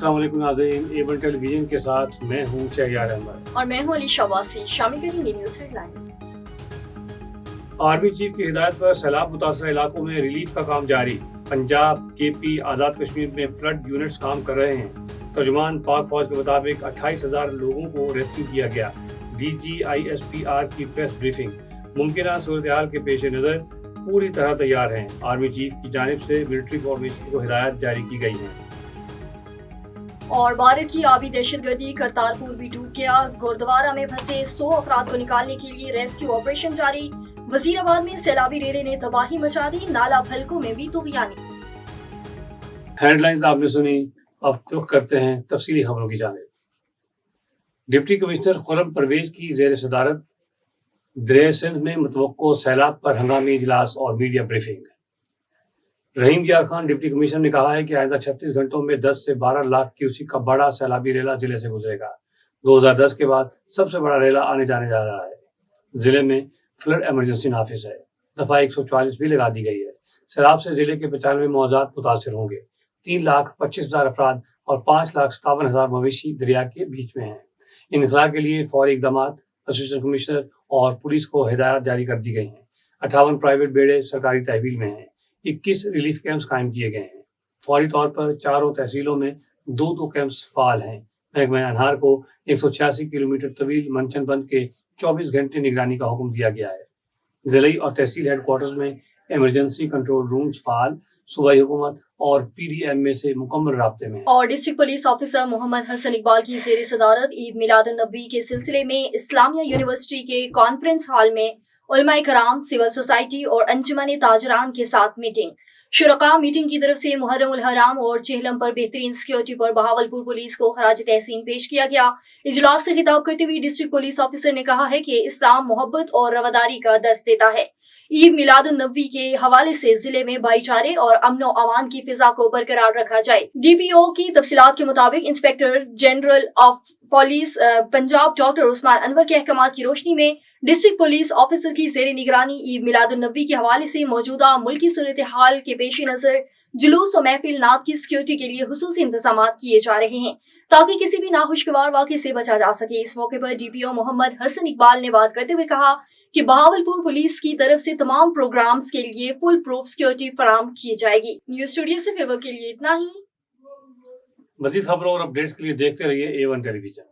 अस्सलाम वालेकुम नाज़रीन, एवन टेलीविजन के साथ मैं हूं शहरियार अहमद और मैं हूं अली शवासी। शामिल करेंगे न्यूज़ हेडलाइंस। आर्मी चीफ की हिदायत पर सैलाब मुतासर इलाकों में रिलीफ का काम जारी। पंजाब, केपी, आज़ाद कश्मीर में फ्लड यूनिट्स काम कर रहे हैं। तर्जुमान पाक फौज के मुताबिक 28,000 लोगों को रेस्क्यू किया गया। DGISPR की प्रेस ब्रीफिंग। मुमकिन सूरत हाल के पेश नज़र पूरी तरह तैयार हैं। आर्मी चीफ की जानिब से मिलिट्री फॉर्मेशन को हिदायत जारी की गई है। और भारत की आबी दहशतगर्दी, करतारपुर भी डूब गया। गुरुद्वारा में फंसे 100 अफराद को निकालने के लिए रेस्क्यू ऑपरेशन जारी। वजीराबाद में सैलाबी रेले ने तबाही मचा दी। नाला फलकों में भी तूफानी। हेडलाइंस आपने सुनी, अब रुख करते हैं तफसीली खबरों की जानिब। डिप्टी कमिश्नर खुर्रम परवेज की ज़ेर सदारत दरिया सिंध में मुतवक्को सैलाब पर हंगामी इजलास और मीडिया ब्रीफिंग। रहीम यार खान डिप्टी कमिश्नर ने कहा है कि आइंदा 36 घंटों में 10 से 12 लाख क्यूसेक का बड़ा सैलाबी रेला जिले से गुजरेगा। 2010 के बाद सबसे बड़ा रेला आने जाने जा रहा है। जिले में फ्लड इमरजेंसी नाफिज है। दफा 144 भी लगा दी गई है। सैलाब से जिले के 95 मौजाद मुतासर होंगे। 3,25,000 अफराद और 5,57,000 मवेशी दरिया के बीच में हैं। इनखला के लिए फौरी इकदाम असिस्टेंट कमिश्नर और पुलिस को हिदायत जारी कर दी गई हैं। 58 प्राइवेट बेड़े सरकारी तहवील में हैं। 21 रिलीफ कैंप्स कायम किए गए हैं। फौरी तौर पर चारों तहसीलों में 2 कैंप्स फाल हैं। महकमा अनहार को 186 किलोमीटर तवील मंचन बंद के 24 घंटे निगरानी का हुक्म दिया गया है। जिले और तहसील हेडक्वार्टर्स में इमरजेंसी कंट्रोल रूम्स फाल, सूबाई हुकूमत और PDM से मुकम्मल राब्ते में। और district police officer Mohammad Hasan Iqbal की ज़ेर सदारत ईद मिलादुन्नबी के सिलसिले में इस्लामिया यूनिवर्सिटी के कॉन्फ्रेंस हॉल में उलमाए कराम, सिविल सोसाइटी और अंजुमन ताजरान के साथ मीटिंग। शुरका मीटिंग की तरफ से मुहर्रम उल हराम और चेहलम पर बेहतरीन सिक्योरिटी पर बहावलपुर पुलिस को खराज तहसीन पेश किया गया। इजलास से खिताब करते हुए डिस्ट्रिक्ट पुलिस ऑफिसर ने कहा है कि इस्लाम मोहब्बत और रवादारी का दर्स देता है। ईद मिलादुन्नबी के हवाले से जिले में भाईचारे और अमनो अमान की फिजा को बरकरार रखा जाए। DPO की तफसीलात के मुताबिक inspector general of police Punjab doctor Usman Anwar के अहकामात की रोशनी में डिस्ट्रिक्ट पुलिस ऑफिसर की जेर निगरानी ईद मिलादुन्नबी के हवाले से मौजूदा मुल्की सूरत हाल के पेश नजर जुलूस और महफिल नात की सिक्योरिटी के लिए खुसूसी इंतजाम किए जा रहे हैं ताकि किसी भी नाखुशगवार वाक़े से बचा जा सके। इस मौके पर DPO मोहम्मद हसन इकबाल ने बात करते हुए कहा कि बहावलपुर पुलिस की तरफ से तमाम प्रोग्राम्स के लिए फुल प्रूफ सिक्योरिटी फराहम की जाएगी। न्यूज स्टूडियो से फेवर के लिए इतना ही। मजीद खबरों और अपडेट्स के लिए देखते रहिए A1 टेलीविजन।